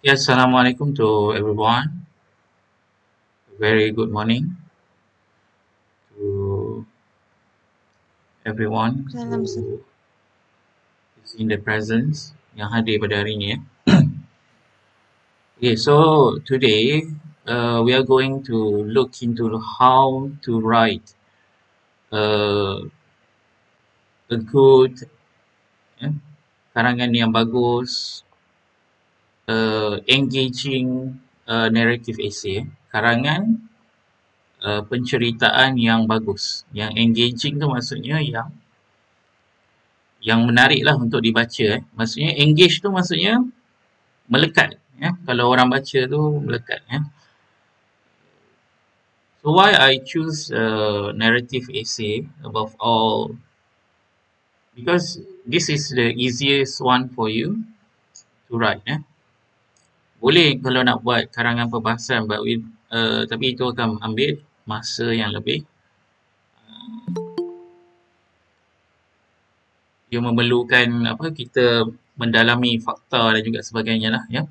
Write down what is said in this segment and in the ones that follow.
Yes, Assalamualaikum to everyone. Very good morning to everyone Salam who is in the presence yang hadir pada hari ini. Okay, so today we are going to look into how to write uh, a good eh, karangan yang bagus, engaging narrative essay. Karangan penceritaan yang bagus. Yang engaging tu maksudnya yang menarik lah untuk dibaca. Maksudnya engage tu maksudnya melekat. Ya. Kalau orang baca tu melekat. Ya. So why I choose narrative essay above all? Because this is the easiest one for you to write. Ya. Boleh kalau nak buat karangan perbahasan, tapi itu akan ambil masa yang lebih. Dia memerlukan kita mendalami fakta dan juga sebagainya lah. Ya.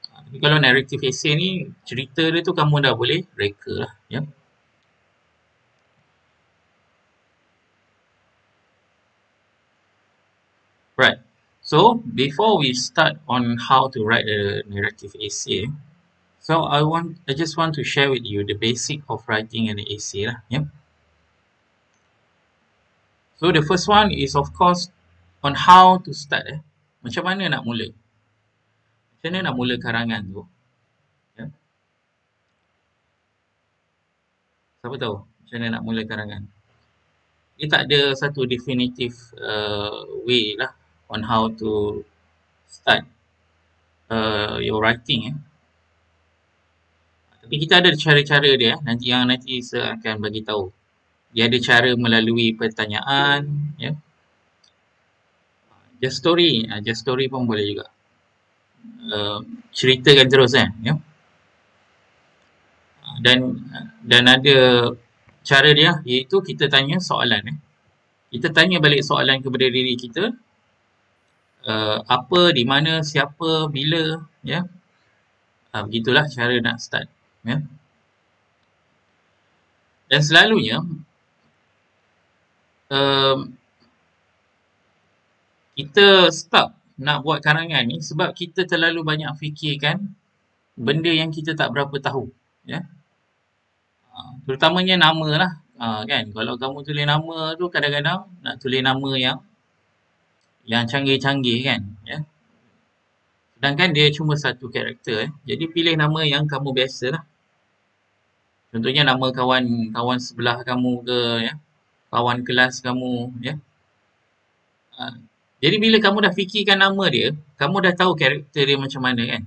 Tapi kalau narrative essay ni, cerita dia tu kamu dah boleh reka lah. Ya. Right. So before we start on how to write a narrative essay, I just want to share with you the basic of writing an essay lah. Yeah. So the first one is of course on how to start. Macam mana nak mula? Macam mana nak mula karangan tu? Yeah. Siapa tahu macam mana nak mula karangan? Dia tak ada satu definitive way lah on how to start your writing. Tapi kita ada cara-cara dia nanti saya akan bagi tahu. Dia ada cara melalui pertanyaan, ya. Just story pun boleh juga. Ceritakan terus kan, ya. Dan ada cara dia iaitu kita tanya soalan. Kita tanya balik soalan kepada diri kita, apa, di mana, siapa, bila, ya. Begitulah cara nak start, ya. Dan selalunya kita stuck nak buat karangan ni sebab kita terlalu banyak fikirkan benda yang kita tak berapa tahu, ya. Terutamanya nama lah, kan. Kalau kamu tulis nama tu kadang-kadang nak tulis nama yang canggih-canggih kan, ya. Sedangkan dia cuma satu karakter, jadi pilih nama yang kamu biasa lah. Contohnya nama kawan sebelah kamu ke, ya, kawan kelas kamu, ya. Jadi bila kamu dah fikirkan nama dia, kamu dah tahu karakter dia macam mana kan.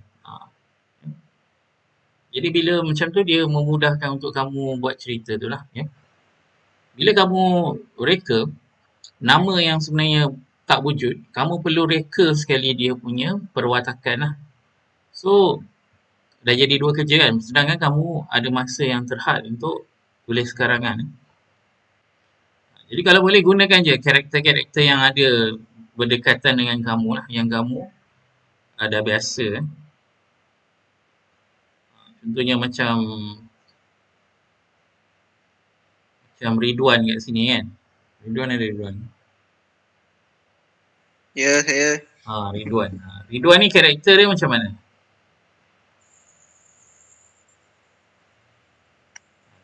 Jadi bila macam tu dia memudahkan untuk kamu buat cerita tu lah, ya. Bila kamu reka nama yang sebenarnya tak wujud, kamu perlu reka sekali dia punya perwatakan lah. So dah jadi dua kerja kan, sedangkan kamu ada masa yang terhad untuk tulis karangan. Jadi kalau boleh gunakan je karakter-karakter yang ada berdekatan dengan kamu lah, yang kamu dah biasa. Contohnya macam Ridwan kat sini kan. Ridwan ada Ridwan. Ya, saya. Ridwan. Ridwan ni karakter dia macam mana?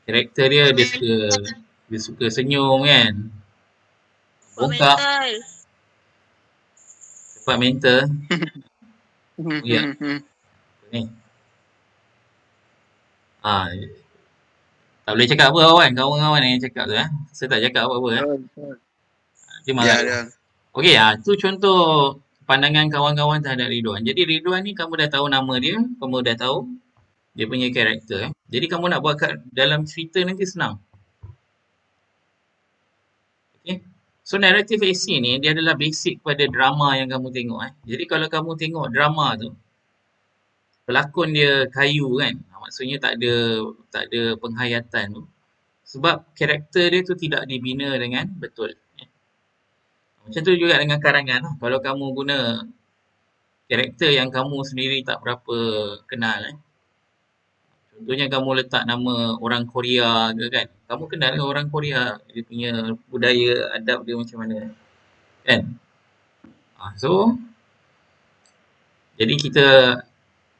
Karakter dia suka senyum kan. Bongkak. Cepat mental. Ya. Ni. Tak boleh cakap apa kawan. Kawan-kawan yang cakap tu. Saya tak cakap apa-apa. Dia marah. Ya. Okey, tu contoh pandangan kawan-kawan terhadap Ridwan. Jadi Ridwan ni kamu dah tahu nama dia. Kamu dah tahu dia punya karakter. Jadi kamu nak buat kat dalam cerita nanti senang. Okay. So narrative essay ni dia adalah basic pada drama yang kamu tengok. Jadi kalau kamu tengok drama tu, pelakon dia kayu kan. Maksudnya tak ada penghayatan tu. Sebab karakter dia tu tidak dibina dengan betul. Macam tu juga dengan karangan. Kalau kamu guna karakter yang kamu sendiri tak berapa kenal Contohnya kamu letak nama orang Korea ke kan. Kamu kenal ke orang Korea, dia punya budaya, adab dia macam mana kan. So jadi kita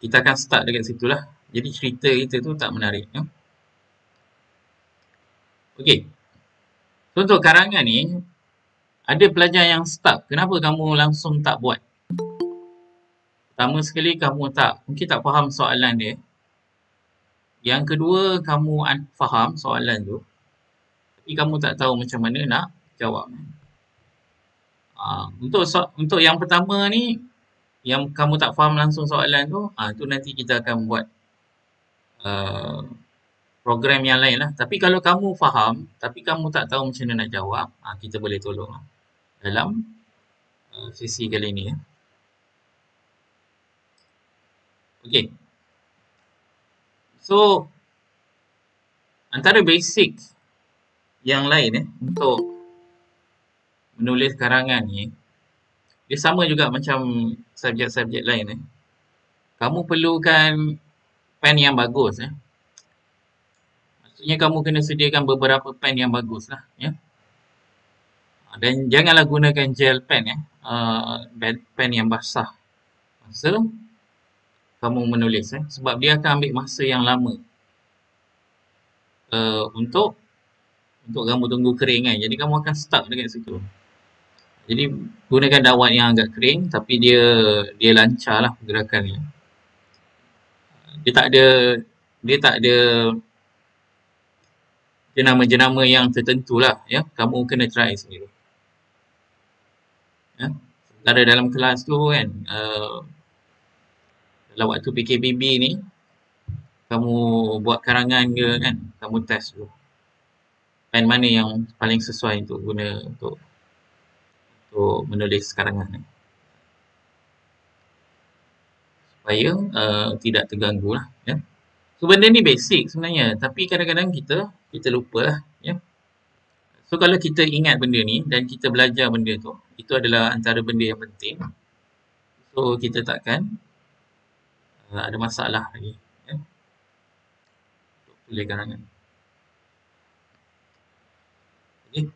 akan start dekat situ lah. Jadi cerita kita tu tak menarik ya. Okey. So untuk karangan ni ada pelajar yang stuck. Kenapa kamu langsung tak buat? Pertama sekali kamu mungkin tak faham soalan dia. Yang kedua kamu faham soalan tu tapi kamu tak tahu macam mana nak jawab. Untuk yang pertama ni yang kamu tak faham langsung soalan tu nanti kita akan buat uh, program yang lain lah. Tapi kalau kamu faham tapi kamu tak tahu macam mana nak jawab, kita boleh tolong lah dalam sesi kali ni ya. Okay. So antara basic yang lain untuk menulis karangan ni dia sama juga macam subjek-subjek lain Kamu perlukan pen yang bagus Maksudnya kamu kena sediakan beberapa pen yang bagus lah ya. Dan janganlah gunakan gel pen pen yang basah masa kamu menulis sebab dia akan ambil masa yang lama untuk kamu tunggu kering kan. Jadi kamu akan stuck dekat situ. Jadi gunakan dawat yang agak kering tapi dia lancar lah pergerakannya. Dia tak ada jenama-jenama yang tertentu lah ya. Kamu kena try sendiri. Ya. Sementara dalam kelas tu kan dalam waktu PKBB ni kamu buat karangan ke kan, kamu test dulu pen mana yang paling sesuai untuk guna untuk menulis karangan ni supaya tidak terganggu lah ya. So benda ni basic sebenarnya tapi kadang-kadang kita lupa lah ya. So kalau kita ingat benda ni dan kita belajar benda tu, itu adalah antara benda yang penting. So kita takkan ada masalah lagi ya. Untuk tulis karangan. Okay.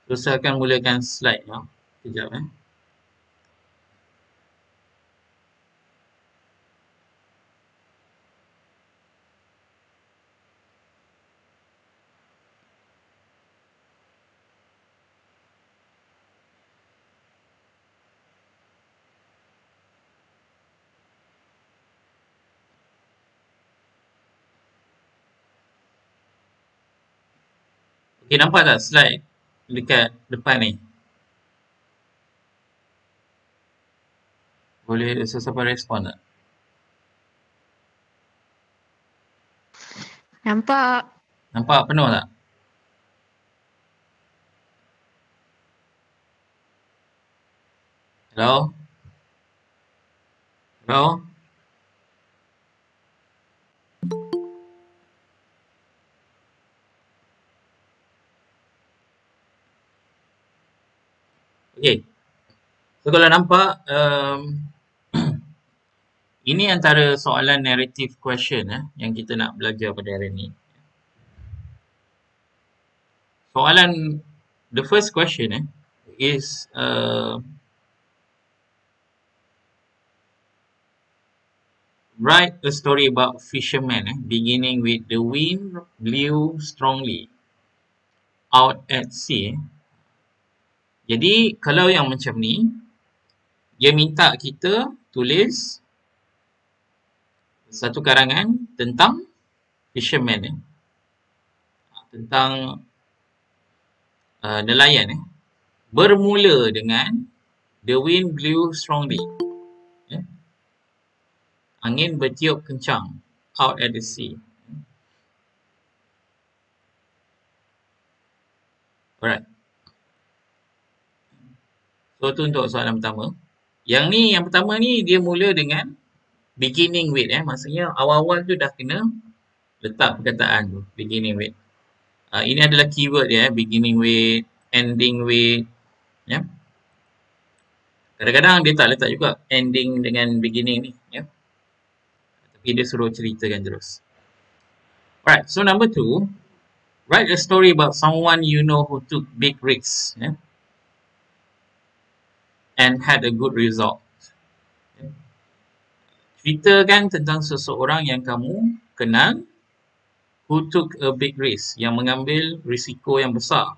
So saya akan mulakan slide ya. Sekejap Okay, nampak tak slide dekat depan ni? Boleh sesiapa respon tak? Nampak. Nampak penuh tak? Hello? Hello? Okay. So kalau nampak ini antara soalan narrative question yang kita nak belajar pada hari ni. Soalan the first question is write a story about fishermen beginning with the wind blew strongly out at sea. Jadi kalau yang macam ni dia minta kita tulis satu karangan tentang fisherman tentang nelayan bermula dengan the wind blew strongly angin bertiup kencang out at the sea. Alright. So tu untuk soalan pertama. Yang pertama ni dia mula dengan beginning with maksudnya awal-awal tu dah kena letak perkataan tu beginning with. Ini adalah keyword dia beginning with, ending with ya. Kadang-kadang dia tak letak juga ending dengan beginning ni, ya. Tapi dia suruh ceritakan terus. Alright, so number 2, write a story about someone you know who took big risks, ya, and had a good result. Ya. Ceritakan tentang seseorang yang kamu kenal who took a big risk, yang mengambil risiko yang besar.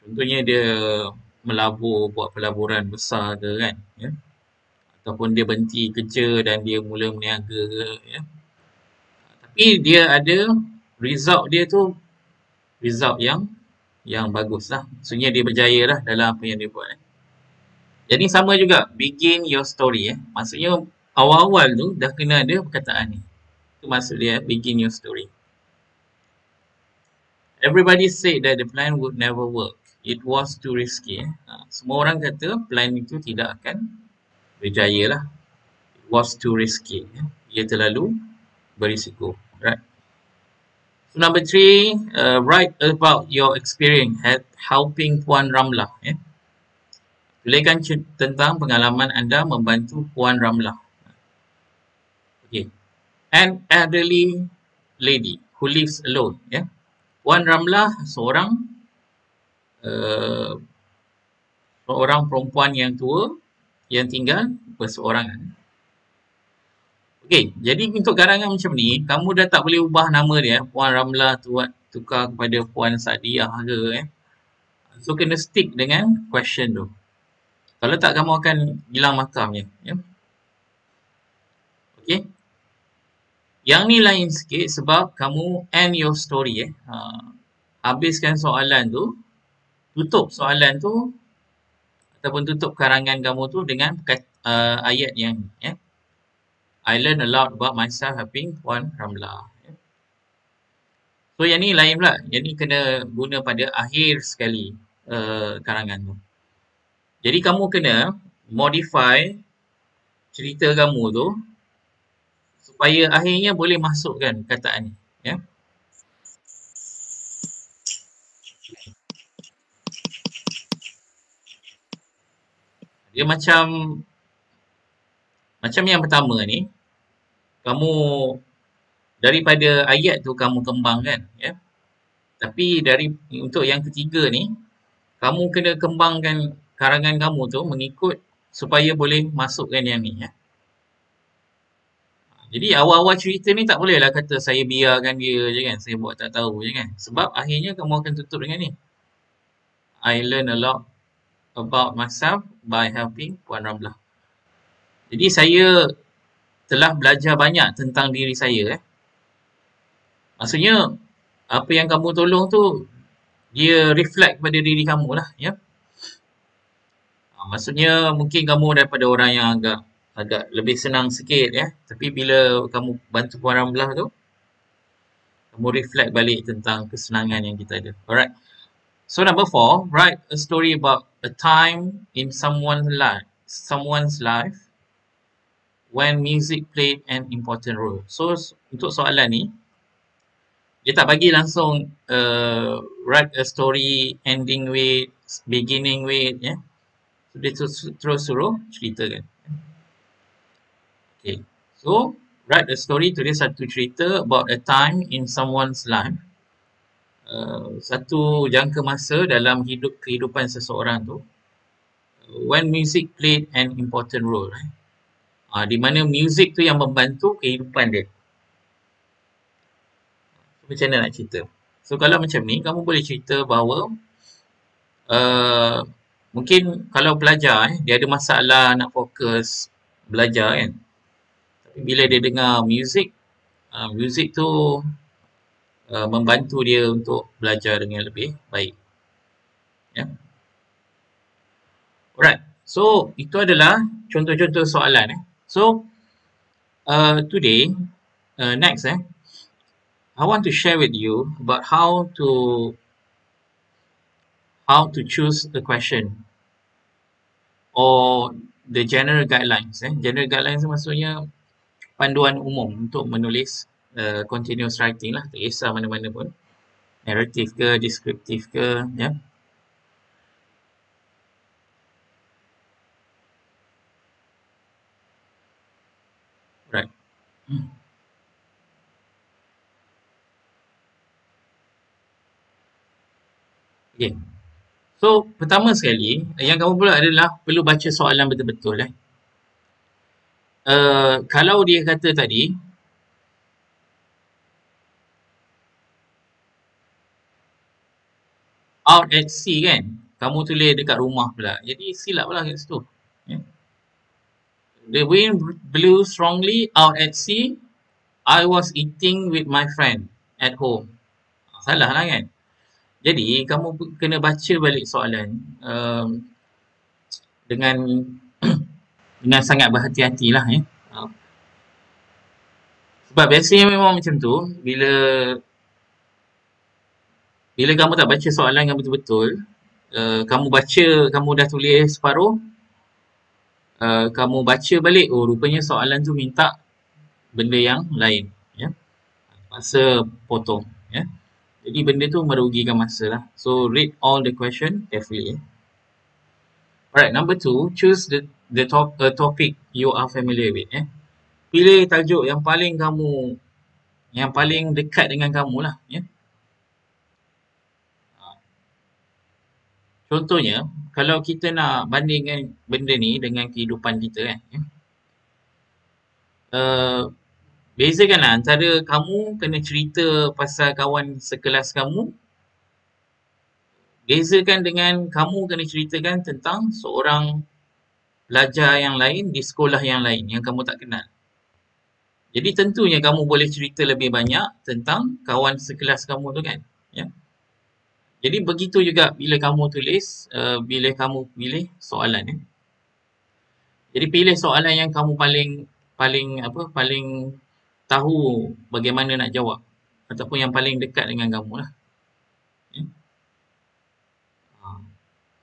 Contohnya dia melabur, buat pelaburan besar ke kan, ya. Ataupun dia berhenti kerja dan dia mula berniaga ke, ya. Tapi dia ada result dia tu result yang bagus lah. Maksudnya dia berjaya lah dalam apa yang dia buat. Jadi sama juga, begin your story. Maksudnya awal-awal tu dah kena ada perkataan ni. Itu maksud dia, begin your story. Everybody said that the plan would never work. It was too risky. Semua orang kata plan itu tidak akan berjaya lah. It was too risky. Ia terlalu berisiko. Right. So number 3, write about your experience helping Puan Ramlah. Tuliskan tentang pengalaman anda membantu Puan Ramlah. Okay. An elderly lady who lives alone. Puan Ramlah seorang perempuan yang tua yang tinggal berseorangan. Okey, jadi untuk karangan macam ni, kamu dah tak boleh ubah nama dia. Puan Ramlah tukar kepada Puan Sadiah ke. So, kena stick dengan question tu. Kalau tak, kamu akan hilang makamnya. Okey. Yang ni lain sikit sebab kamu end your story. Habiskan soalan tu, tutup soalan tu ataupun tutup karangan kamu tu dengan ayat yang ni. I learn a lot about myself helping Puan Ramlah. So yang ni lain pula. Yang ni kena guna pada akhir sekali karangan tu. Jadi kamu kena modify cerita kamu tu supaya akhirnya boleh masukkan kataan ni. Dia macam yang pertama ni, kamu daripada ayat tu kamu kembangkan, tapi untuk yang ketiga ni, kamu kena kembangkan karangan kamu tu mengikut supaya boleh masukkan yang ni. Jadi awal-awal cerita ni tak bolehlah kata saya biarkan dia je kan, saya buat tak tahu je kan. Sebab akhirnya kamu akan tutup dengan ni. I learn a lot about myself by helping Puan Ramlah. Jadi saya telah belajar banyak tentang diri saya. Maksudnya apa yang kamu tolong tu dia reflect pada diri kamu lah. Maksudnya mungkin kamu daripada orang yang agak lebih senang sikit tapi bila kamu bantu Puan Ramlah tu, kamu reflect balik tentang kesenangan yang kita ada. Alright. So number 4, write a story about a time in someone's life when music played an important role. So untuk soalan ni, dia tak bagi langsung write a story ending with, beginning with, So dia terus suruh ceritakan. Okay. So write a story, tulis satu cerita about a time in someone's life. Satu jangka masa dalam kehidupan seseorang tu when music played an important role. Di mana music tu yang membantu kehidupan dia. Macam mana nak cerita? So kalau macam ni, kamu boleh cerita bahawa mungkin kalau pelajar dia ada masalah nak fokus belajar kan. Tapi bila dia dengar music, music tu membantu dia untuk belajar dengan lebih baik. Alright. So itu adalah contoh-contoh soalan. So today, next I want to share with you about how to choose a question or the general guidelines. General guidelines maksudnya panduan umum untuk menulis continuous writing lah. Tak kisah mana-mana pun. Narrative ke, descriptive ke, Right. Okay. So, pertama sekali, yang kamu pula adalah perlu baca soalan betul-betul. Kalau dia kata tadi, out at sea kan, kamu tulis dekat rumah pula. Jadi, silap lah kat situ. Yeah. The wind blew strongly out at sea. I was eating with my friend at home. Salah lah kan. Jadi, kamu kena baca balik soalan dengan dengan sangat berhati-hati lah. Sebab biasanya memang macam tu, bila kamu tak baca soalan yang betul-betul, kamu baca, kamu dah tulis separuh, kamu baca balik, oh rupanya soalan tu minta benda yang lain. Ya. Masa potong. Ya. Jadi benda tu merugikan masa lah. So read all the question carefully. Alright, number 2, choose the topic you are familiar with. Pilih tajuk yang paling dekat dengan kamu lah. Ya. Contohnya, kalau kita nak bandingkan benda ni dengan kehidupan kita kan. Uh, bezakanlah antara kamu kena cerita pasal kawan sekelas kamu, bezakan dengan kamu kena ceritakan tentang seorang pelajar yang lain di sekolah yang lain yang kamu tak kenal. Jadi tentunya kamu boleh cerita lebih banyak tentang kawan sekelas kamu tu kan. Ya. Jadi begitu juga bila kamu tulis, bila kamu pilih soalan. Jadi pilih soalan yang kamu paling tahu bagaimana nak jawab ataupun yang paling dekat dengan kamu lah. Ya.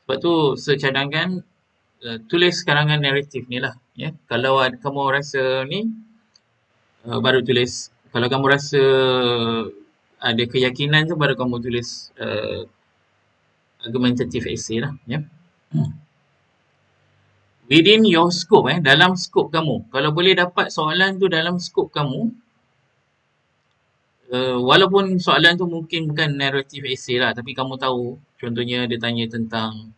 Sebab tu secadangkan tulis karangan naratif ni lah. Ya. Kalau kamu rasa ni baru tulis. Kalau kamu rasa ada keyakinan tu baru kamu tulis argumentative essay lah. Ya. Within your scope, dalam scope kamu. Kalau boleh dapat soalan tu dalam scope kamu, walaupun soalan tu mungkin bukan narrative essay lah, tapi kamu tahu, contohnya dia tanya tentang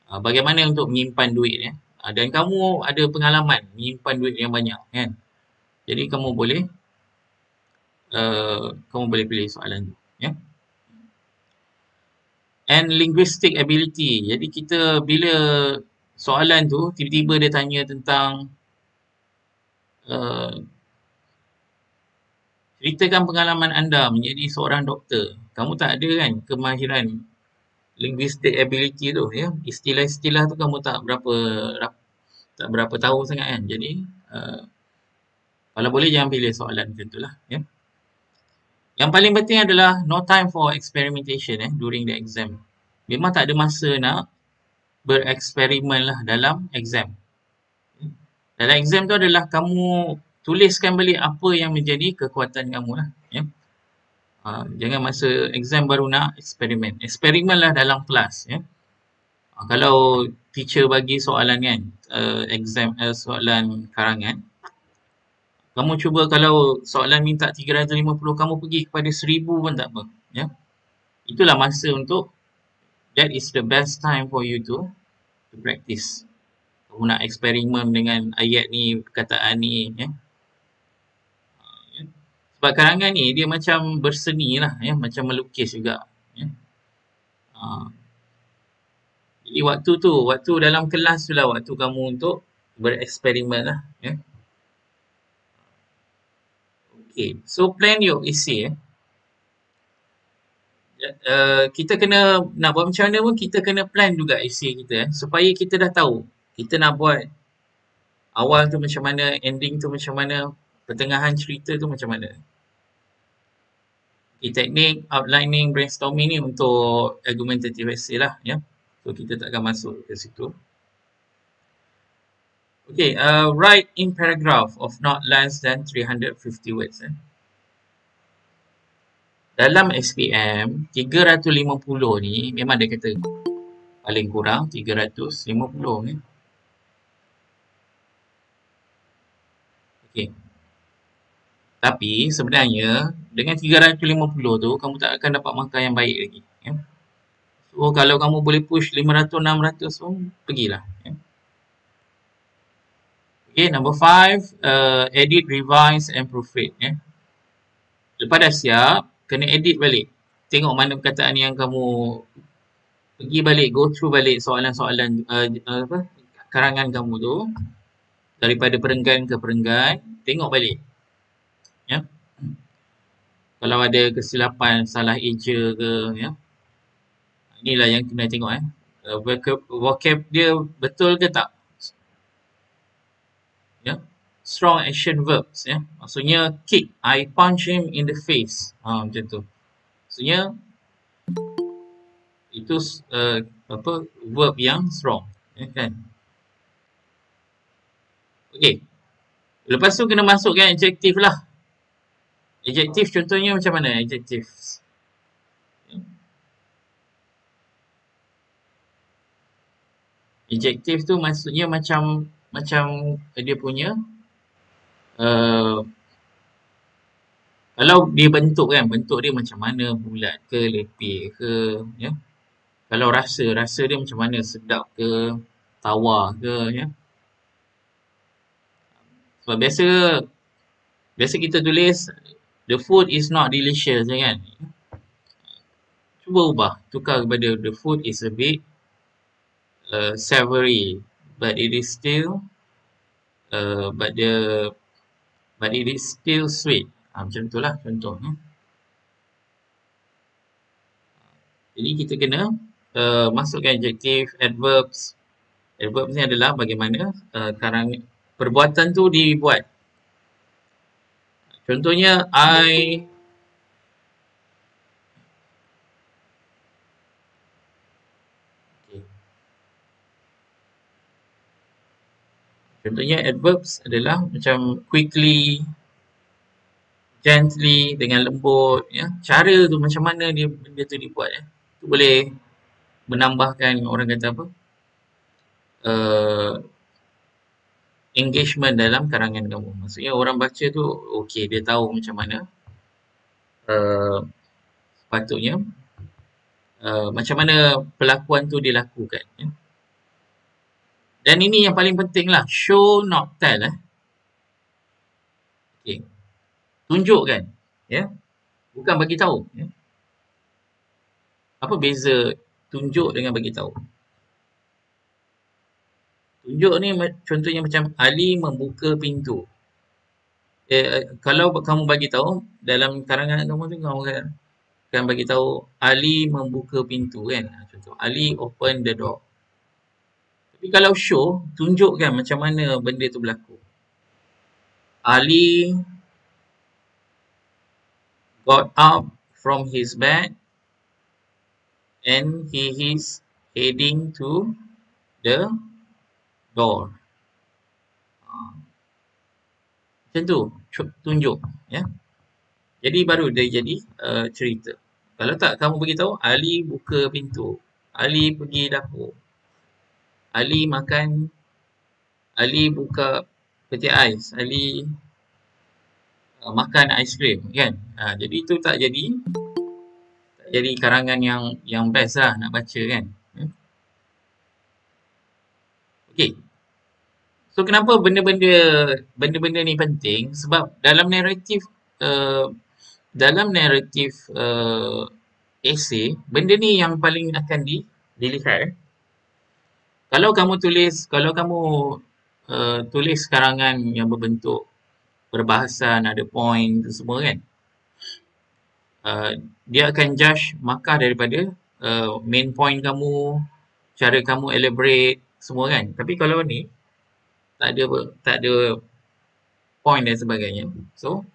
bagaimana untuk menyimpan duit ya. Dan kamu ada pengalaman menyimpan duit yang banyak kan. Jadi kamu boleh pilih soalan tu ya. And linguistic ability. Jadi kita bila soalan tu tiba-tiba dia tanya tentang ceritakan pengalaman anda menjadi seorang doktor. Kamu tak ada kan kemahiran linguistic ability tu ya. Istilah-istilah tu kamu tak berapa tahu sangat kan. Jadi kalau boleh jangan pilih soalan macam tu lah ya. Yang paling penting adalah no time for experimentation during the exam. Memang tak ada masa nak bereksperimen lah dalam exam. Dalam exam tu adalah kamu tuliskan balik apa yang menjadi kekuatan kamu lah. Ya. Jangan masa exam baru nak eksperimen. Eksperimen lah dalam kelas. Ya. Kalau teacher bagi soalan kan, soalan karangan, kamu cuba kalau soalan minta 350, kamu pergi kepada 1000 pun tak apa. Ya. Itulah masa untuk, that is the best time for you to practice. Kamu nak eksperimen dengan ayat ni, perkataan ni. Ya. Sebab karangan ni dia macam berseni lah. Ya. Macam melukis juga. Ya. Jadi waktu dalam kelas tu lah waktu kamu untuk bereksperimen lah. Ya. Okay, so plan your essay. Kita kena, nak buat macam mana pun kita kena plan juga essay kita supaya kita dah tahu kita nak buat awal tu macam mana, ending tu macam mana, pertengahan cerita tu macam mana. Okay, teknik outlining, brainstorming ni untuk argumentative essay lah ya. So kita takkan masuk ke situ. Okay, write in paragraph of not less than 350 words. Dalam SPM, 350 ni memang dia kata paling kurang 350 ni. Okay. Tapi sebenarnya dengan 350 tu kamu tak akan dapat markah yang baik lagi. Ya. So kalau kamu boleh push 500, 600 tu pergilah. Ya. Okay, number 5, edit, revise and proofread. Ya. Lepas dah siap, kena edit balik. Tengok mana perkataan yang kamu pergi balik, go through balik soalan-soalan karangan kamu tu daripada perenggan ke perenggan, tengok balik. Ya. Kalau ada kesilapan, salah eja ke, ya. Inilah yang kena tengok vocab dia betul ke tak? Ya. Strong action verbs ya. Maksudnya kick, I punch him in the face. Macam tu. Maksudnya itu verb yang strong, ya kan? Okey. Lepas tu kena masukkan adjektif lah. Adjektif contohnya macam mana adjektif? Adjektif tu maksudnya macam dia punya kalau dia bentuk kan, bentuk dia macam mana, bulat ke, lepih ke, ya. Kalau rasa dia macam mana, sedap ke, tawar ke, ya. Sebab biasa kita tulis the food is not delicious, kan. Cuba ubah, tukar kepada the food is a bit savory, but it is still but it is still sweet. Macam itulah contohnya. Jadi kita kena masukkan adjektif, adverbs. Adverbs ni adalah bagaimana perbuatan tu dibuat. Contohnya I Contohnya adverbs adalah macam quickly, gently, dengan lembut, ya. Cara tu macam mana benda tu dibuat, ya. Tu boleh menambahkan orang kata apa? Engagement dalam karangan kamu. Maksudnya orang baca tu okey, dia tahu macam mana sepatutnya macam mana pelakuan tu dilakukan, ya. Dan ini yang paling penting lah, show not tell. Okay. Tunjukkan, ya. Bukan bagi tahu, ya. Apa beza tunjuk dengan bagi tahu? Tunjuk ni contohnya macam Ali membuka pintu. Kalau kamu bagi tahu dalam karangan kamu tu kamu akan bagi tahu Ali membuka pintu, kan. Contoh Ali open the door. Tapi kalau show, tunjukkan macam mana benda tu berlaku. Ali got up from his bed and he is heading to the door. Macam tu, tunjuk, ya. Jadi baru dia jadi cerita. Kalau tak kamu beritahu Ali buka pintu, Ali pergi dapur, Ali makan, Ali buka peti ais, Ali makan aiskrim, kan. Jadi itu tak jadi karangan yang best lah nak baca, kan. Okey. So kenapa benda-benda ni penting? Sebab dalam naratif essay, benda ni yang paling akan dilihat. Kalau kamu tulis karangan yang berbentuk perbahasan, ada point tu semua, kan. Dia akan judge markah daripada main point kamu, cara kamu elaborate semua, kan. Tapi kalau ni tak ada point dan sebagainya. So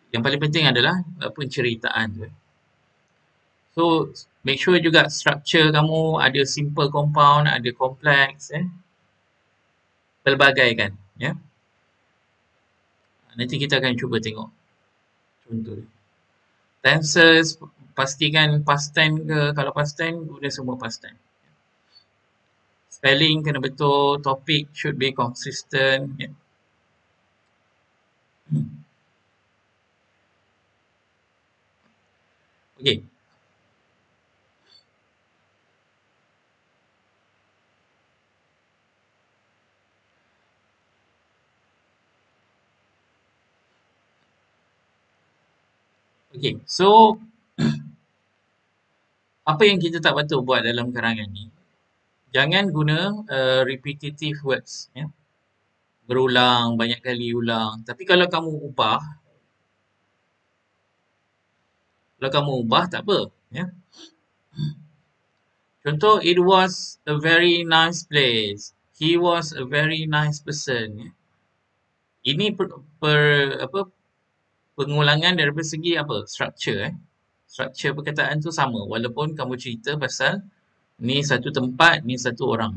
yang paling penting adalah penceritaan tu. So make sure juga structure kamu ada simple compound, ada complex, pelbagai, kan, ya. Nanti kita akan cuba tengok contoh. Tenses, pastikan past tense ke, kalau past tense guna semua past tense. Spelling kena betul, topic should be consistent, ya. Okey. Okey. So, apa yang kita tak patut buat dalam karangan ni? Jangan guna repetitive words, ya. Berulang, banyak kali ulang. Tapi kalau kamu ubah tak apa, ya. Contoh, it was a very nice place. He was a very nice person. Ya. Ini apa, pengulangan daripada segi apa? Structure. Structure perkataan tu sama. Walaupun kamu cerita pasal ni satu tempat, ni satu orang.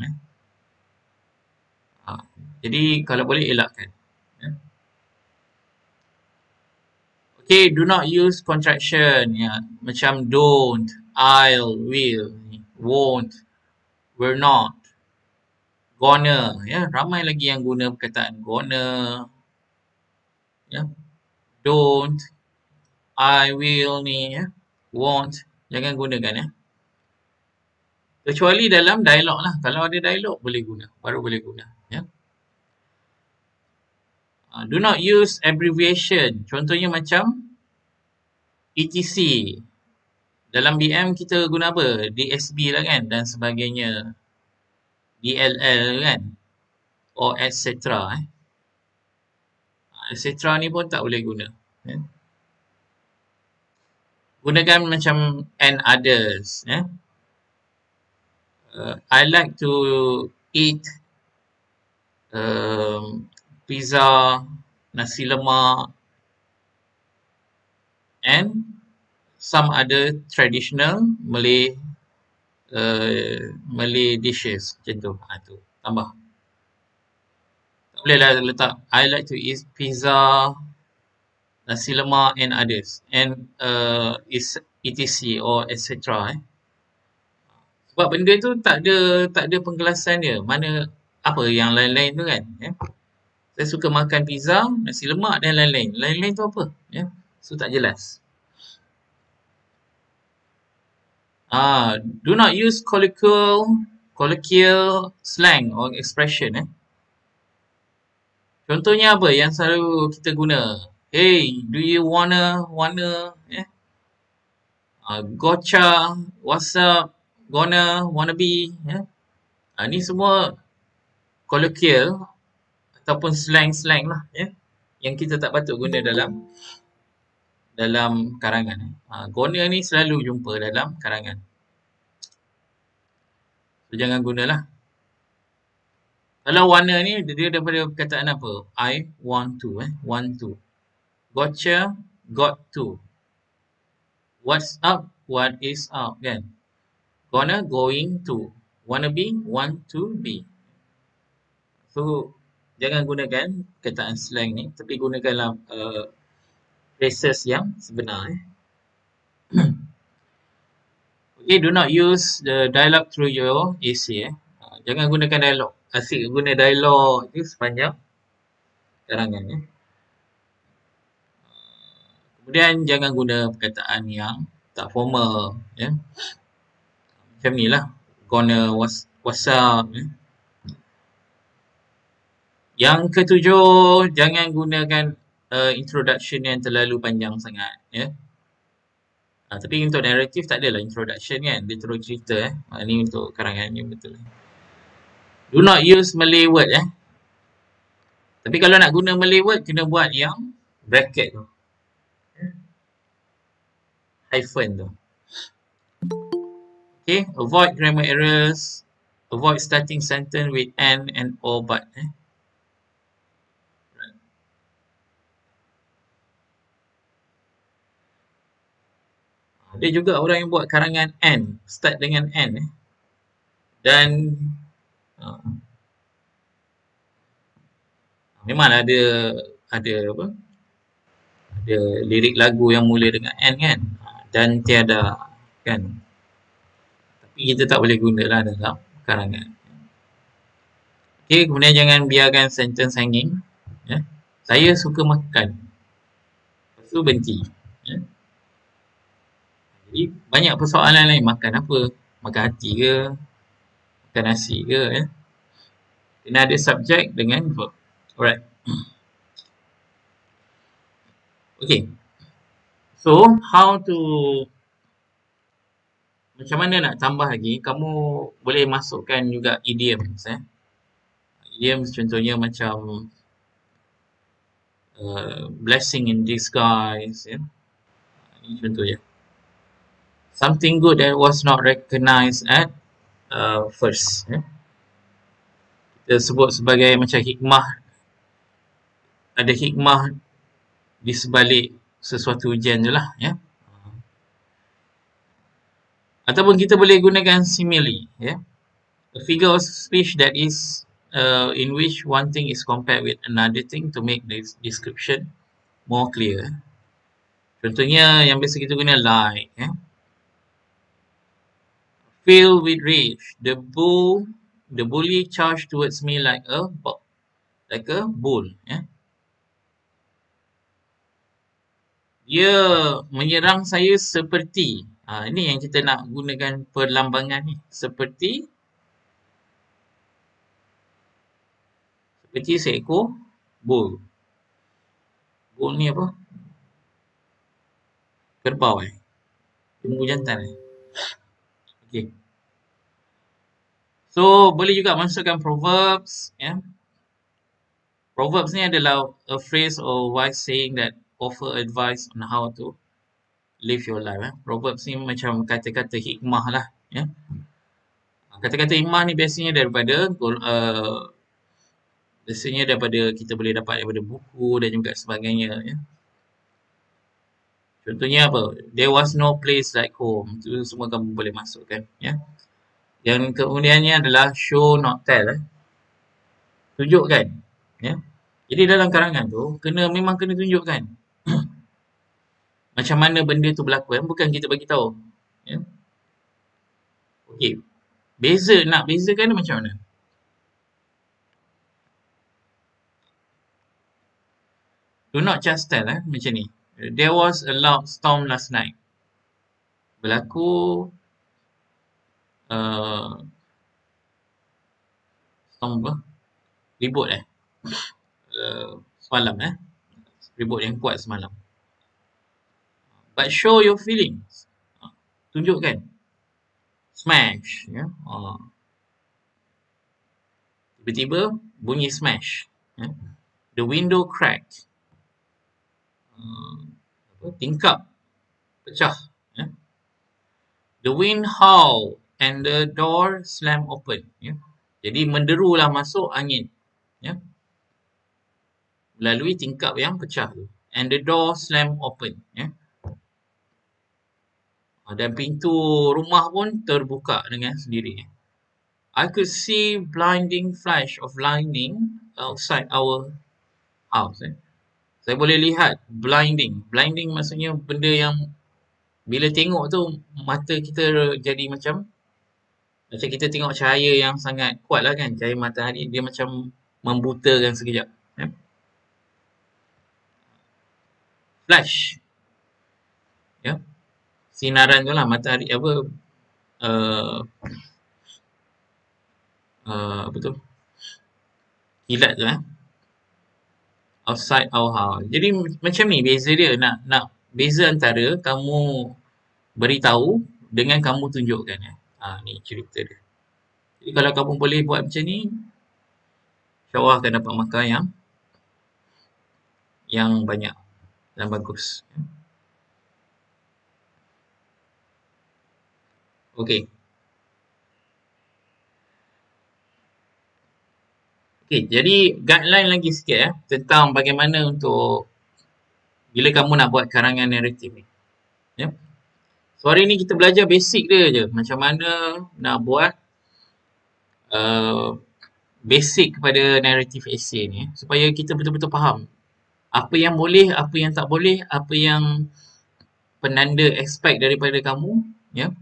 Ha. Jadi kalau boleh elakkan. Ya. Okay, do not use contraction. Ya. Macam don't, I'll, will, won't, we're not, gonna. Ya. Ramai lagi yang guna perkataan gonna. Ya. Don't, I will ni. Ya. Won't. Jangan gunakan. Ya. Kecuali dalam dialog lah. Kalau ada dialog boleh guna. Baru boleh guna. Ya. Do not use abbreviation. Contohnya macam ETC. Dalam BM kita guna apa? DSB lah kan dan sebagainya. DLL kan. Or etc. Etc ni pun tak boleh guna. Ya. Gunakan macam and others. Ya. I like to eat pizza, nasi lemak and some other traditional Malay dishes. Macam tu. Tu. Tambah. Tak boleh lah letak I like to eat pizza, nasi lemak and others. And is etc or etc. Sebab benda tu tak ada penjelasan dia. Mana apa yang lain-lain tu kan. Ya. Saya suka makan pizza, nasi lemak dan lain-lain. Lain-lain tu apa? Ya. So tak jelas. Do not use colloquial slang or expression. Contohnya apa yang selalu kita guna? Hey, do you wanna, gotcha, what's up, wanna be, ni semua colloquial ataupun slang-slang lah, yang kita tak patut guna dalam karangan. Gonna ni selalu jumpa dalam karangan. So, jangan gunalah. Kalau wanna ni dia daripada perkataan apa? I want to, want to. Gotcha, got to. What's up, what is up, kan? Gonna, going to. Wanna be, want to be. So, jangan gunakan perkataan slang ni, tapi gunakanlah phrases yang sebenar. Okay, do not use the dialogue through your AC. Jangan gunakan dialog. Asyik guna dialog je sepanjang karangan. Kemudian jangan guna perkataan yang tak formal. Macam ni lah. Gonna, what's up. Yang ketujuh, jangan gunakan introduction yang terlalu panjang sangat. Tapi untuk narrative tak adalah introduction kan. Dia terus cerita. Ni untuk karangan ni betul. Do not use Malay word. Tapi kalau nak guna Malay word, kena buat yang bracket tu. Hyphen tu. Okay, avoid grammar errors. Avoid starting sentence with and or but. Ada juga orang yang buat karangan and, start dengan and. Dan memang ada apa? Ada lirik lagu yang mula dengan and kan. Dan tiada kan. Tapi kita tak boleh gunalah dalam karangan. Okay, kemudian jangan biarkan sentence hanging. Saya suka makan. Lepas tu berhenti. Ya. Jadi banyak persoalan lain. Makan apa? Makan hati ke? Makan nasi ke? Ya. Kena ada subjek dengan verb. Alright. Okay. So, how to... Macam mana nak tambah lagi? Kamu boleh masukkan juga idioms. Idioms contohnya macam blessing in disguise. Ya. Ini contoh ya. Something good that was not recognized at first. Ya. Kita sebut sebagai macam hikmah. Ada hikmah di sebalik sesuatu ujian je lah. Ya. Ataupun kita boleh gunakan simile. Ya. A figure of speech that is in which one thing is compared with another thing to make the description more clear. Contohnya yang biasa kita guna like. Ya. Filled with rage, the bully charged towards me like a bull. Ya. Dia menyerang saya seperti. Ini yang kita nak gunakan perlambangan ni. Seperti seekor bull. Bull ni apa? Kerbau Lembu jantan Okay. So, boleh juga masukkan proverbs. Ya. Proverbs ni adalah a phrase or wise saying that offer advice on how to live your life. Proverbs ni macam kata-kata hikmah lah. Ya. Kata-kata hikmah ni biasanya daripada kita boleh dapat daripada buku dan juga sebagainya. Ya. Contohnya apa? There was no place like home. Itu semua kamu boleh masukkan. Ya. Yang kemudiannya adalah show not tell. Tunjukkan. Ya. Jadi dalam karangan tu, memang kena tunjukkan. Macam mana benda tu berlaku. Bukan kita bagi tahu. Ya. Okey. Nak bezakan macam mana? Do not just tell macam ni. There was a loud storm last night. Berlaku storm apa? Ribut semalam ribut yang kuat semalam. But show your feelings. Tunjukkan. Smash. Ya. Tiba-tiba bunyi smash. Ya. The window cracked. Tingkap. Pecah. Ya. The wind howled and the door slammed open. Ya. Jadi menderulah masuk angin. Ya. Melalui tingkap yang pecah tu. And the door slammed open. Ya. Dan pintu rumah pun terbuka dengan sendirinya. I could see blinding flash of lightning outside our house. Saya boleh lihat blinding. Blinding maksudnya benda yang bila tengok tu mata kita jadi macam kita tengok cahaya yang sangat kuat lah kan. Cahaya matahari dia macam membutakan sekejap. Flash. Ya. Sinaran tu lah matahari apa tu? Kilat tu outside our house. Jadi macam ni beza dia nak beza antara kamu beritahu dengan kamu tunjukkan ni cerita dia. Jadi kalau kamu boleh buat macam ni, insya-Allah akan dapat markah yang banyak dan bagus. Okey. Okey, jadi guideline lagi sikit tentang bagaimana untuk bila kamu nak buat karangan naratif ni. Ya. So hari ni kita belajar basic dia je. Macam mana nak buat basic kepada narrative essay ni. Supaya kita betul-betul faham. Apa yang boleh, apa yang tak boleh, apa yang penanda expect daripada kamu. Ya.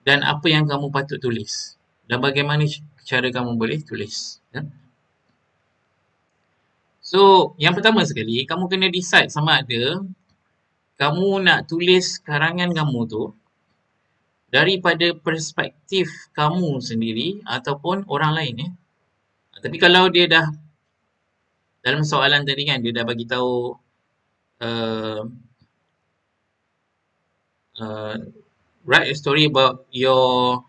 Dan apa yang kamu patut tulis. Dan bagaimana cara kamu boleh tulis. Ya. So, yang pertama sekali, kamu kena decide sama ada kamu nak tulis karangan kamu tu daripada perspektif kamu sendiri ataupun orang lain ya. Tapi kalau dia dah dalam soalan tadi kan dia dah bagi tahu uh, uh, write a story about your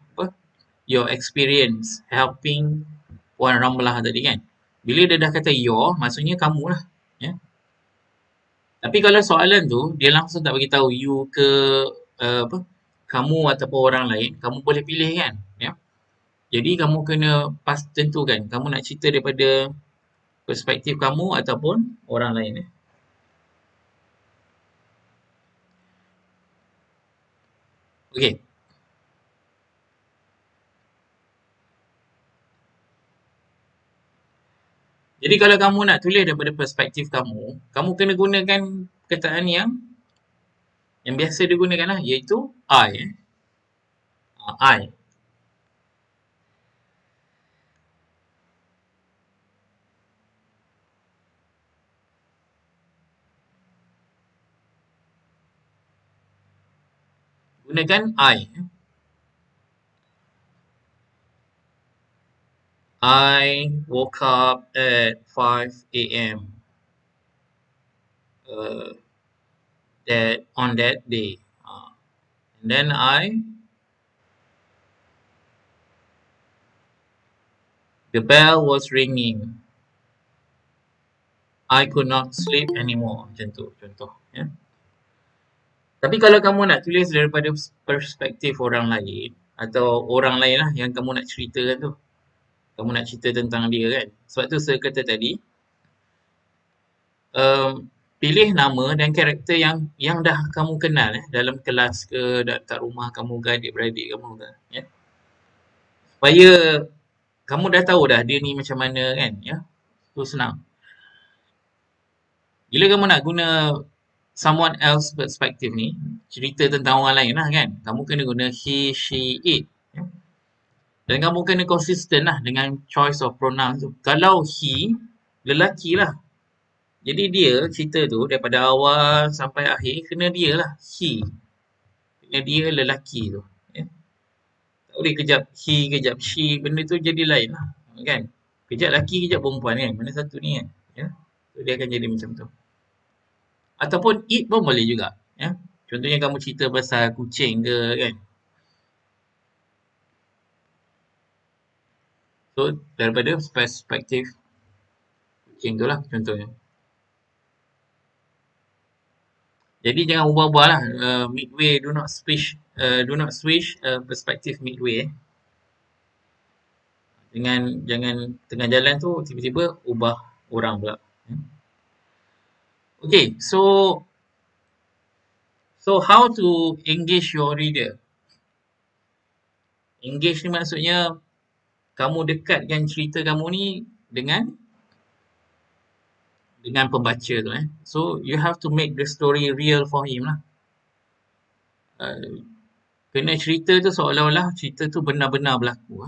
experience helping Puan Ramlah tadi kan. Bila dia dah kata your, maksudnya kamu lah. Ya. Tapi kalau soalan tu dia langsung tak bagi tahu you ke kamu ataupun orang lain, kamu boleh pilih kan. Ya. Jadi kamu kena tentukan kamu nak cerita daripada perspektif kamu ataupun orang lain. Ya. Okey. Jadi kalau kamu nak tulis daripada perspektif kamu, kamu kena gunakan perkataan yang biasa digunakan lah, iaitu I. I. Gunakan I. I woke up at 5 a.m. That on that day. And then the bell was ringing. I could not sleep anymore. Macam tu contoh. Ya. Tapi kalau kamu nak tulis daripada perspektif orang lain atau orang lain lah yang kamu nak ceritakan tu. Kamu nak cerita tentang dia kan. Sebab tu saya kata tadi, pilih nama dan karakter yang dah kamu kenal dalam kelas ke, kat rumah kamu ke, adik-beradik kamu ke. Ya. Supaya kamu dah tahu dah dia ni macam mana kan. Ya. Tu senang. Bila kamu nak guna someone else perspective ni, cerita tentang orang lain lah kan. Kamu kena guna he, she, it. Ya. Dan kamu kena konsisten lah dengan choice of pronoun tu. Kalau he, lelaki lah. Jadi dia cerita tu daripada awal sampai akhir kena dia lah. He. Kena dia lelaki tu. Ya. Tak boleh kejap he, kejap she. Benda tu jadi lain lah. Kan? Kejap lelaki, kejap perempuan kan. Mana satu ni kan. Ya. So, dia akan jadi macam tu. Ataupun it pun boleh juga. Ya. Contohnya kamu cerita pasal kucing ke kan. So daripada perspektif kucing tu lah contohnya. Jadi jangan ubah-ubah lah. Midway, do not switch perspektif midway. Jangan tengah jalan tu tiba-tiba ubah orang pula. Okay, so how to engage your reader? Engage ni maksudnya kamu dekatkan cerita kamu ni dengan pembaca tu So you have to make the story real for him lah. Kena cerita tu seolah-olah cerita tu benar-benar berlaku.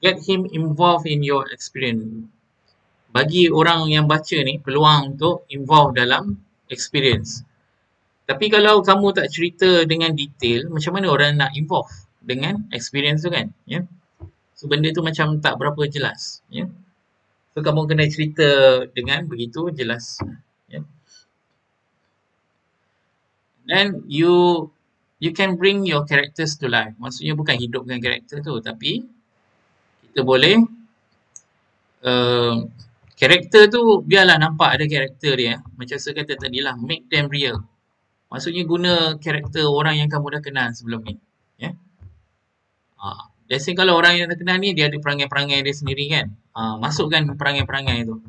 Get him involved in your experience. Bagi orang yang baca ni peluang untuk involve dalam experience. Tapi kalau kamu tak cerita dengan detail, macam mana orang nak involve dengan experience tu kan? Ya. So benda tu macam tak berapa jelas. Ya. So kamu kena cerita dengan begitu jelas. Ya. Then you can bring your characters to life. Maksudnya bukan hidupkan karakter tu, tapi kita boleh karakter tu biarlah nampak ada karakter dia. Macam saya kata tadi lah, make them real. Maksudnya guna karakter orang yang kamu dah kenal sebelum ni. Ya. Biasanya kalau orang yang dah kenal ni, dia ada perangai-perangai dia sendiri kan. Masukkan perangai-perangai tu.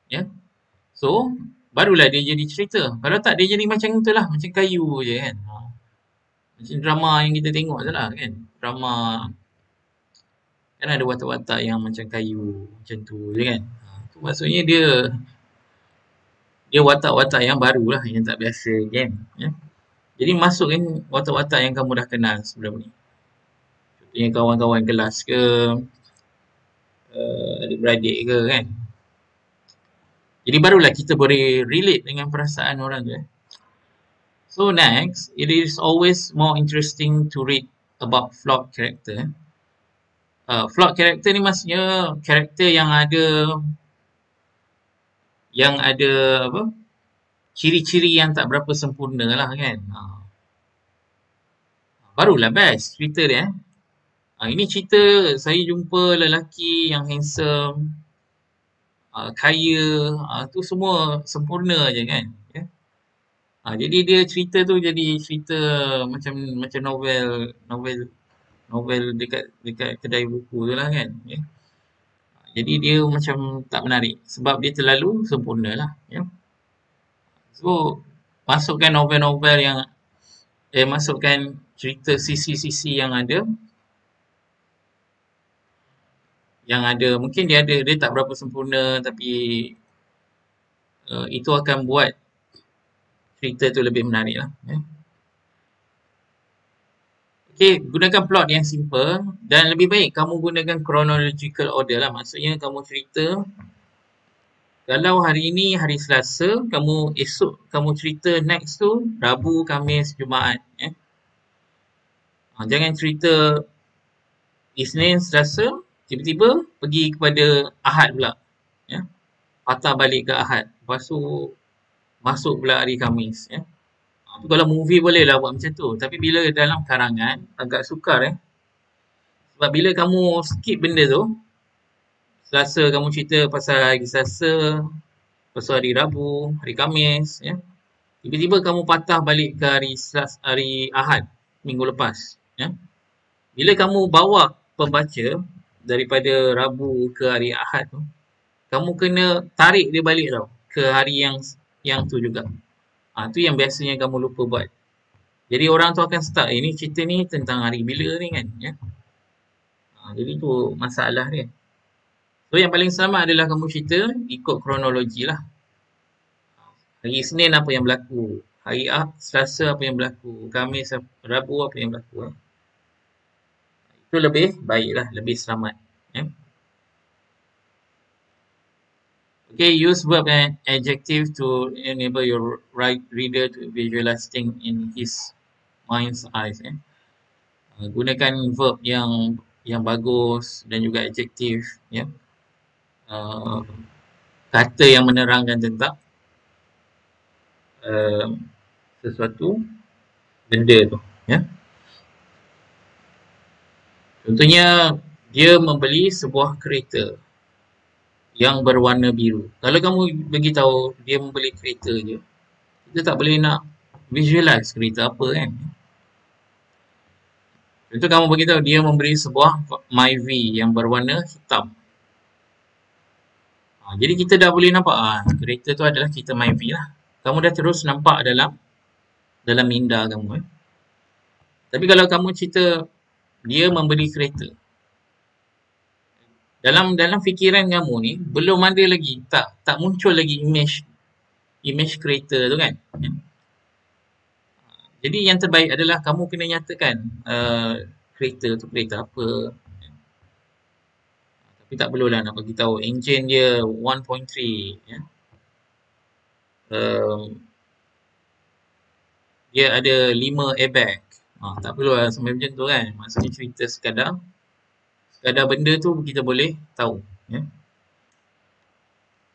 Ya. So, barulah dia jadi cerita. Kalau tak, dia jadi macam itulah. Macam kayu je kan. Macam drama yang kita tengok je lah kan. Drama. Kan ada watak-watak yang macam kayu. Macam tu je kan. Tu maksudnya dia watak-watak yang baru lah. Yang tak biasa kan. Ya. Jadi masukkan watak-watak yang kamu dah kenal sebelum ni. Contohnya kawan-kawan kelas ke. adik-beradik ke kan. Jadi barulah kita boleh relate dengan perasaan orang tu. So next, it is always more interesting to read about flawed character. Flawed character ni maksudnya karakter yang ada apa? Ciri-ciri yang tak berapa sempurna lah kan. Barulah best cerita dia. Ini cerita saya jumpa lelaki yang handsome, kaya, tu semua sempurna je kan. Ya. Jadi dia cerita tu jadi cerita macam novel dekat kedai buku tu lah kan. Ya. Jadi dia macam tak menarik sebab dia terlalu sempurna lah. Ya. So masukkan novel-novel masukkan cerita sisi-sisi yang ada mungkin dia tak berapa sempurna tapi itu akan buat cerita tu lebih menarik lah. Ya. Okay, gunakan plot yang simple dan lebih baik kamu gunakan chronological order lah. Maksudnya kamu cerita kalau hari ini hari Selasa, esok kamu cerita next tu Rabu, Khamis, Jumaat. Jangan cerita Isnin, Selasa, tiba-tiba pergi kepada Ahad pula. Ya. Patah balik ke Ahad. Lepas tu masuk pula hari Khamis. Ya. Kalau movie boleh lah buat macam tu. Tapi bila dalam karangan, agak sukar. Sebab bila kamu skip benda tu, Selasa kamu cerita pasal hari Selasa, pasal hari Rabu, hari Khamis. Ya. Tiba-tiba kamu patah balik ke hari Ahad, minggu lepas. Ya. Bila kamu bawa pembaca daripada Rabu ke hari Ahad tu, kamu kena tarik dia balik tau ke hari yang tu juga. Tu yang biasanya kamu lupa buat. Jadi orang tu akan start, ni cerita ni tentang hari bila ni kan. Ya? Jadi tu masalah dia. So yang paling selamat adalah kamu cerita ikut kronologi lah. Hari Isnin apa yang berlaku. Hari Selasa apa yang berlaku. Khamis, Rabu apa yang berlaku. Itu lebih baik lah, lebih selamat. Ya? Okay, use verb and adjective to enable your reader to visualize things in his mind's eyes. Gunakan verb yang bagus dan juga adjektif. Ya. Kata yang menerangkan tentang sesuatu benda tu. Ya. Contohnya, dia membeli sebuah kereta yang berwarna biru. Kalau kamu beritahu dia membeli kereta je, kita tak boleh nak visualize kereta apa kan. Contoh kamu beritahu dia membeli sebuah Myvi yang berwarna hitam. Jadi kita dah boleh nampak kereta tu adalah kereta Myvi lah. Kamu dah terus nampak dalam minda kamu. Tapi kalau kamu cerita dia membeli kereta, dalam fikiran kamu ni belum ada lagi, tak muncul lagi image kereta tu kan. Jadi yang terbaik adalah kamu kena nyatakan kereta tu kereta apa. Tapi tak perlulah nak bagi tahu enjin dia 1.3 ya. Dia ada 5 airbag. Tak perlulah sampai macam tu kan. Maksudnya cerita sekadar benda tu kita boleh tahu ya.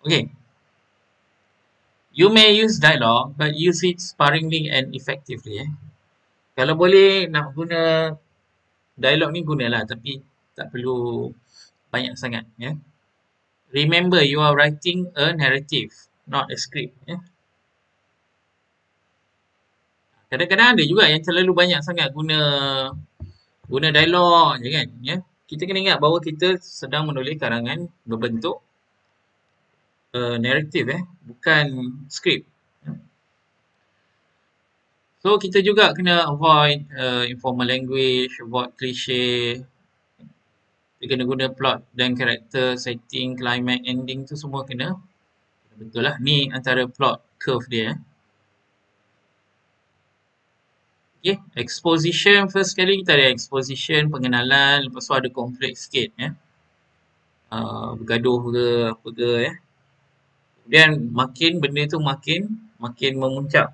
Okay. You may use dialogue but use it sparingly and effectively. Kalau boleh nak guna dialog ni gunalah tapi tak perlu banyak sangat ya. Remember you are writing a narrative, not a script ya. Kadang-kadang ada juga yang terlalu banyak sangat guna dialog je kan ya. Kita kena ingat bahawa kita sedang menulis karangan berbentuk narrative bukan skrip. So kita juga kena avoid informal language, avoid cliche. Kita kena guna plot dan karakter, setting, climax, ending tu semua kena betul lah. Ni antara plot curve dia. Okay, exposition first kali kita ada exposition, pengenalan, lepas tu ada conflict sikit ya. bergaduh ke apa ke ya. Kemudian makin benda tu makin makin memuncak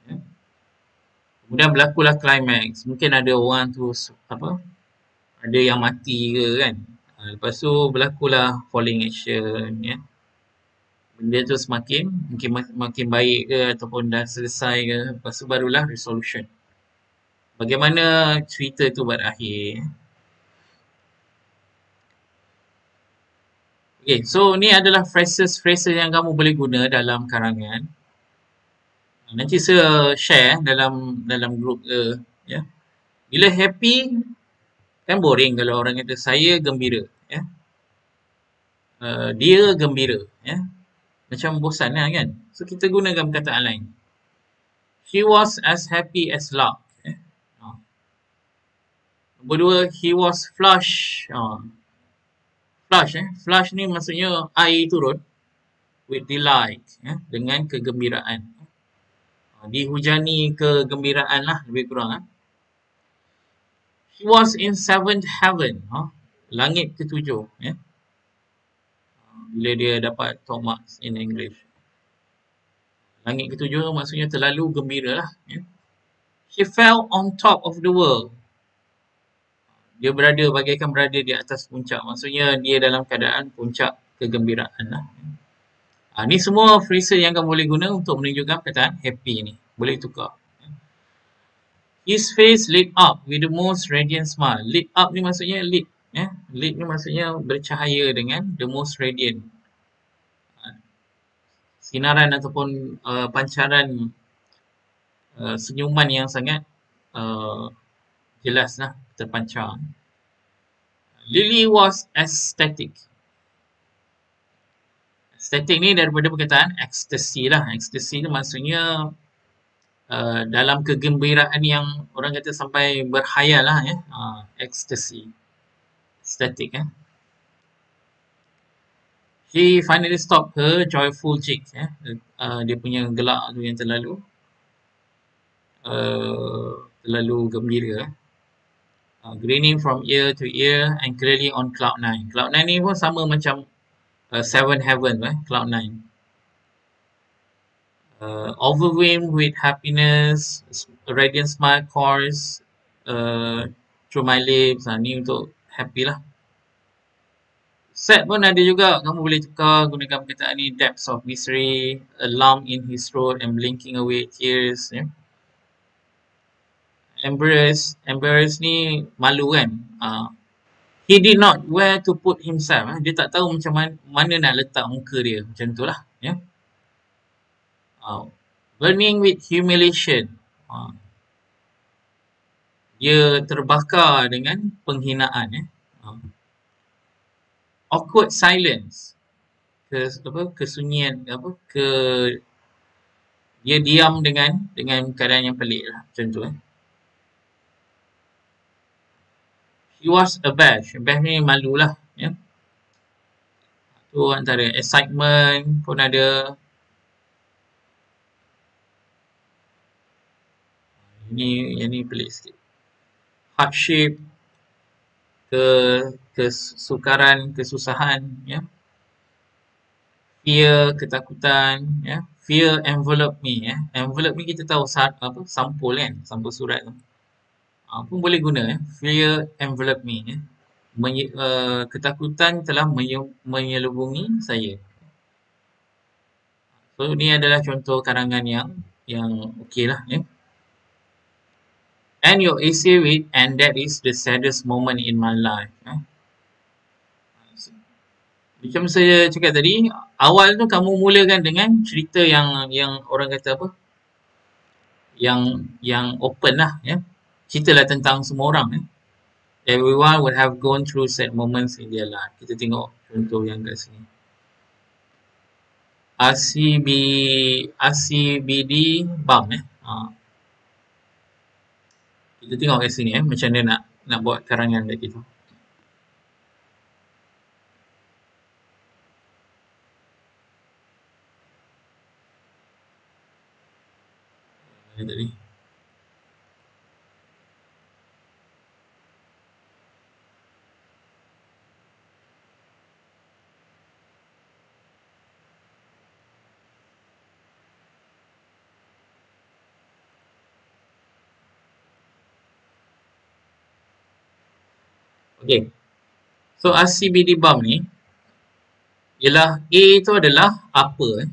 ya. Kemudian berlakulah climax. Mungkin ada orang tu apa? Ada yang mati ke kan. Lepas tu berlakulah falling action ya. Benda tu semakin makin baik ke ataupun dah selesai ke. Lepas tu barulah resolution. Bagaimana cerita tu berakhir. Okay, so ni adalah phrases-phrases yang kamu boleh guna dalam karangan. Nanti saya share dalam dalam grup ya. Bila happy kan boring kalau orang kata saya gembira ya. Dia gembira ya. Macam bosan lah kan. So kita gunakan perkataan lain. He was as happy as lark. Ya. Nombor dua, he was flush. Flush Flush ni maksudnya air turun with delight ya, dengan kegembiraan. Dihujani kegembiraan lah lebih kurang. He was in seventh heaven. Langit ketujuh ya. Bila dia dapat top marks in English. Langit ketujuh maksudnya terlalu gembira lah ya. He fell on top of the world. Dia bagaikan berada di atas puncak. Maksudnya dia dalam keadaan puncak kegembiraan lah. Ni semua phrase yang kamu boleh guna untuk menunjukkan perkataan happy ni. Boleh tukar. His face lit up with the most radiant smile. Lit up ni maksudnya lit. Lit ni maksudnya bercahaya dengan the most radiant. Sinaran ataupun pancaran senyuman yang sangat jelas lah terpancar. Lily was ecstatic. Ecstatic ni daripada perkataan ecstasy lah. Ecstasy tu maksudnya dalam kegembiraan yang orang kata sampai berhayal lah ya. Ecstasy. Ecstatic ya. He finally stopped her joyful cheeks ya. Dia punya gelak tu yang terlalu gembira. Grinning from ear to ear and clearly on cloud 9. Cloud 9 ni pun sama macam seven heaven cloud 9. Overwhelmed with happiness, radiant smile course through my lips. Ni untuk happy lah. Sad pun ada juga. Kamu boleh tukar gunakan perkataan ni. Depths of misery, a lump in his throat and blinking away tears. Ya. Embarrassed ni malu kan. He did not where to put himself. Dia tak tahu macam mana nak letak muka dia. Macam tu lah. Ya. Burning with humiliation. Dia terbakar dengan penghinaan. Awkward silence. Kesunyian. Dia diam dengan keadaan yang pelik lah. Macam tu. He was abashed. Abashed ni malu lah. Ya. Tu antara excitement pun ada. Yang ni pelik sikit. Hardship. Kesukaran, kesusahan. Ya. Fear, ketakutan. Ya. Fear envelope me. Ya. Envelope ni kita tahu sampul kan. Sampul surat tu. Pun boleh guna. Fear envelope me. Ya. Ketakutan telah menyelubungi saya. So ni adalah contoh karangan yang okey lah. And your essay with and that is the saddest moment in my life. Macam saya cakap tadi, awal tu kamu mulakan dengan cerita yang orang kata apa? Yang open lah. Ceritalah tentang semua orang. Everyone would have gone through sad moments in their life. Kita tengok contoh yang kat sini. RCBD bump kita tengok kat sini macam mana nak buat karangan kat kita. Tadi. Okay. So RCBD bump ni ialah A tu adalah apa kan?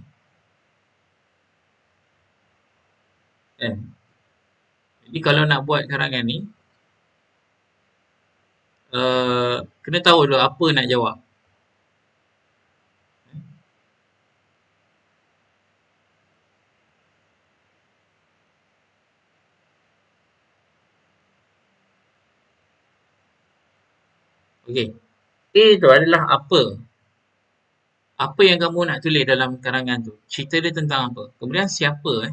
Jadi kalau nak buat karangan ni kena tahu dulu apa nak jawab. Okey. A tu adalah apa? Apa yang kamu nak tulis dalam karangan tu? Cerita dia tentang apa? Kemudian siapa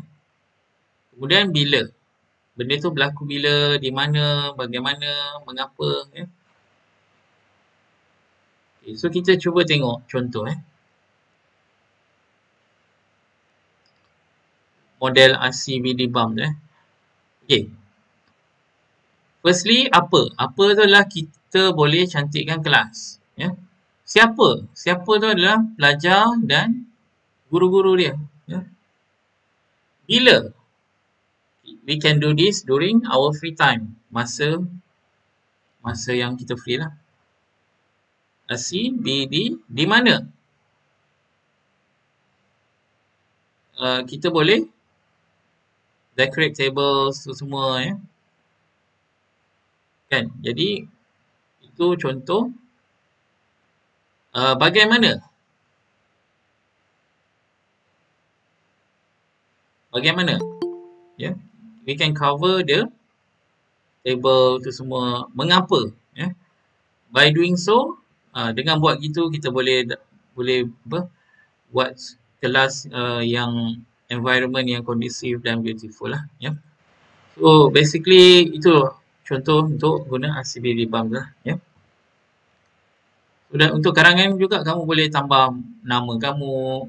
Kemudian bila? Benda tu berlaku bila, di mana, bagaimana, mengapa ya. Okay, so kita cuba tengok contoh model RCBD bump tu Okay. Firstly, apa? Apa tu adalah kita boleh cantikkan kelas. Ya. Siapa? Siapa tu adalah pelajar dan guru-guru dia. Ya. Bila? We can do this during our free time. Masa yang kita free lah. RCBD di mana? Kita boleh decorate tables tu semua ya. Kan? Jadi itu contoh bagaimana? Bagaimana? Ya. We can cover the table tu semua. Mengapa? Ya. By doing so, dengan buat gitu kita boleh buat kelas yang environment yang kondusif dan beautiful lah. Ya. So basically itu contoh untuk guna RCBD bump lah. Ya. Dan untuk karangan juga kamu boleh tambah nama kamu,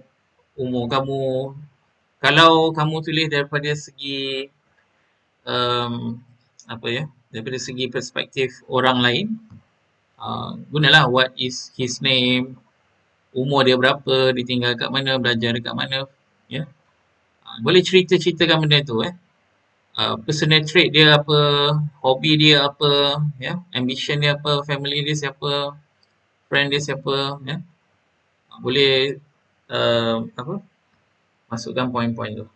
umur kamu. Kalau kamu tulis daripada segi daripada segi perspektif orang lain, gunalah what is his name, umur dia berapa, dia tinggal kat mana, belajar dekat mana, ya. Boleh ceritakan benda tu personal trait dia apa, hobi dia apa, ya, ambition dia apa, family dia siapa, friend dia siapa, ya. Boleh masukkan poin-poin tu.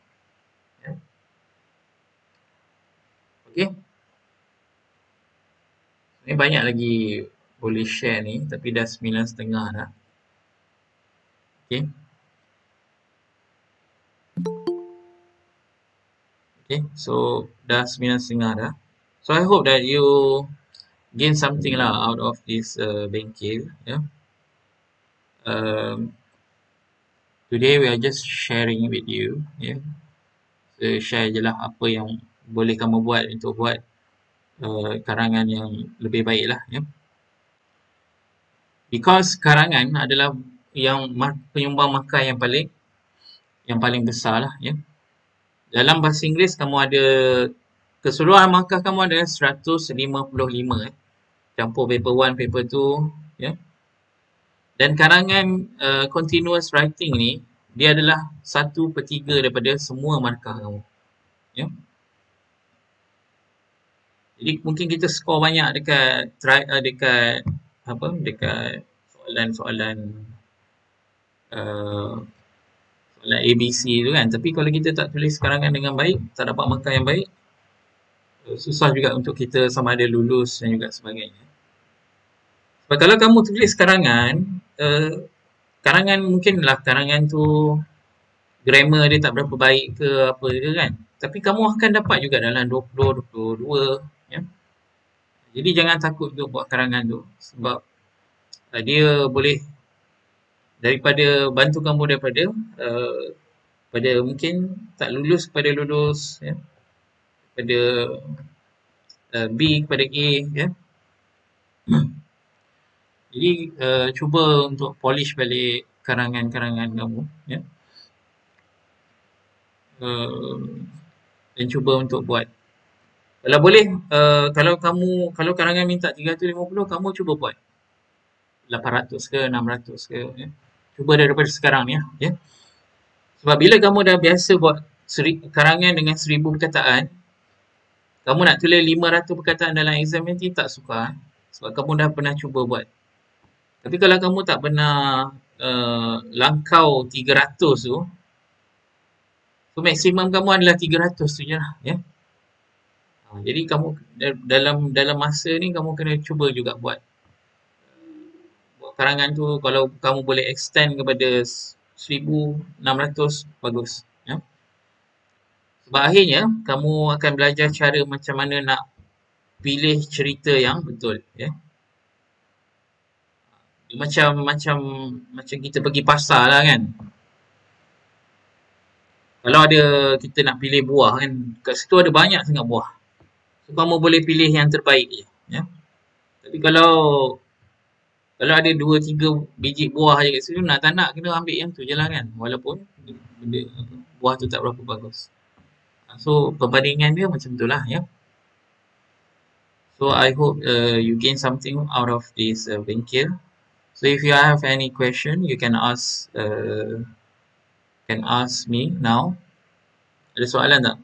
Ya. Okey. Ni banyak lagi boleh share ni tapi dah 9.30 dah. Okey. Okay, so dah 9.30 dah. So I hope that you gain something lah out of this bengkel. Yeah. Today we are just sharing with you. Yeah. So, share je lah apa yang boleh kamu buat untuk buat karangan yang lebih baik lah. Yeah. Because karangan adalah yang penyumbang markah yang paling besar lah. Yeah. Dalam bahasa Inggeris kamu ada keseluruhan markah kamu ada 155 campur paper 1, paper 2 ya. Dan karangan continuous writing ni dia adalah 1/3 daripada semua markah kamu ya. Jadi mungkin kita skor banyak dekat soalan ABC tu kan, tapi kalau kita tak tulis karangan dengan baik, tak dapat markah yang baik, susah juga untuk kita sama ada lulus dan juga sebagainya. Sebab kalau kamu tulis karangan, karangan mungkinlah karangan tu grammar dia tak berapa baik ke apa ke kan, tapi kamu akan dapat juga dalam 20, 22 ya. Jadi jangan takut untuk buat karangan tu sebab dia boleh bantu kamu daripada pada mungkin tak lulus kepada lulus ya, pada B kepada A ya. Jadi cuba untuk polish balik karangan-karangan kamu ya. Dan cuba untuk buat. Kalau boleh kalau karangan minta 350, kamu cuba buat 800 ke 600 ke ya. Cuba daripada sekarang ni ya. Sebab bila kamu dah biasa buat karangan dengan 1000 perkataan, kamu nak tulis 500 perkataan dalam exam nanti tak suka. Sebab kamu dah pernah cuba buat. Tapi kalau kamu tak pernah langkau 300 tu, so maksimum kamu adalah 300 tu je lah. Ya? Jadi kamu dalam dalam masa ni kamu kena cuba juga buat karangan tu. Kalau kamu boleh extend kepada 1600, bagus. Ya? Sebab akhirnya kamu akan belajar cara macam mana nak pilih cerita yang betul. Ya? Macam macam macam kita pergi pasar lah kan. Kalau ada kita nak pilih buah kan, kat situ ada banyak sangat buah. So kamu boleh pilih yang terbaik je. Ya? Tapi kalau ada 2 3 biji buah je kat situ, nak tak nak kena ambil yang tu je lah kan. Walaupun benda, buah tu tak berapa bagus. So perbandingan dia macam tu lah ya. So I hope you gain something out of this bengkel. So if you have any question, you can ask me now. Ada soalan tak?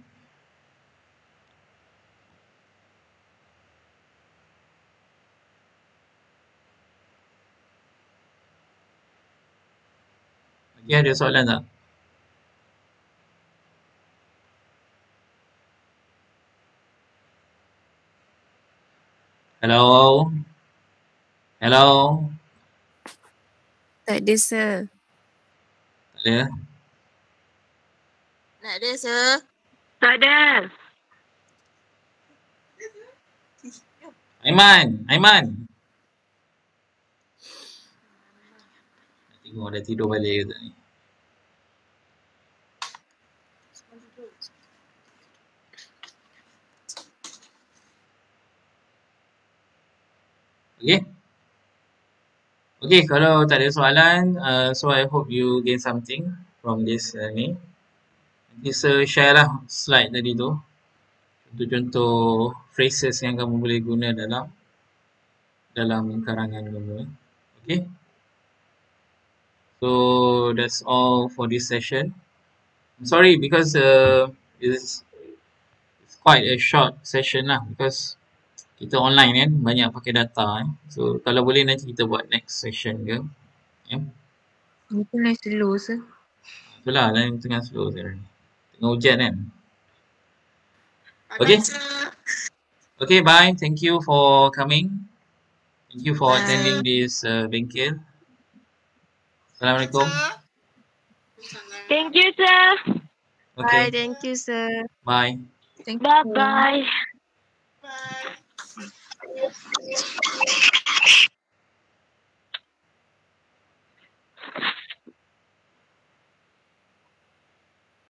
Okay, ada soalan tak? Hello? Hello? Tak ada, sir. Tak ada? Tak ada, sir. Tak ada. Aiman! Aiman! Tengok dah tidur balik ke tak ni. Okay? Okay, kalau tak ada soalan, so I hope you gain something from this ni. Nanti share lah slide tadi tu. Contoh-contoh phrases yang kamu boleh guna dalam karangan kamu. Okay? So, that's all for this session. I'm sorry because it's quite a short session lah because kita online kan, banyak pakai data. So, kalau boleh nanti kita buat next session ke. Yeah. Mungkin dah slow, sir. Itulah, lain tengah slow sekarang ni. Tengah hujan kan. Okay. Okay, bye. Thank you for coming. Thank you for attending this bengkel. Assalamualaikum. Thank you, sir. Okay. Bye, thank you, sir. Bye. Thank you. Bye-bye.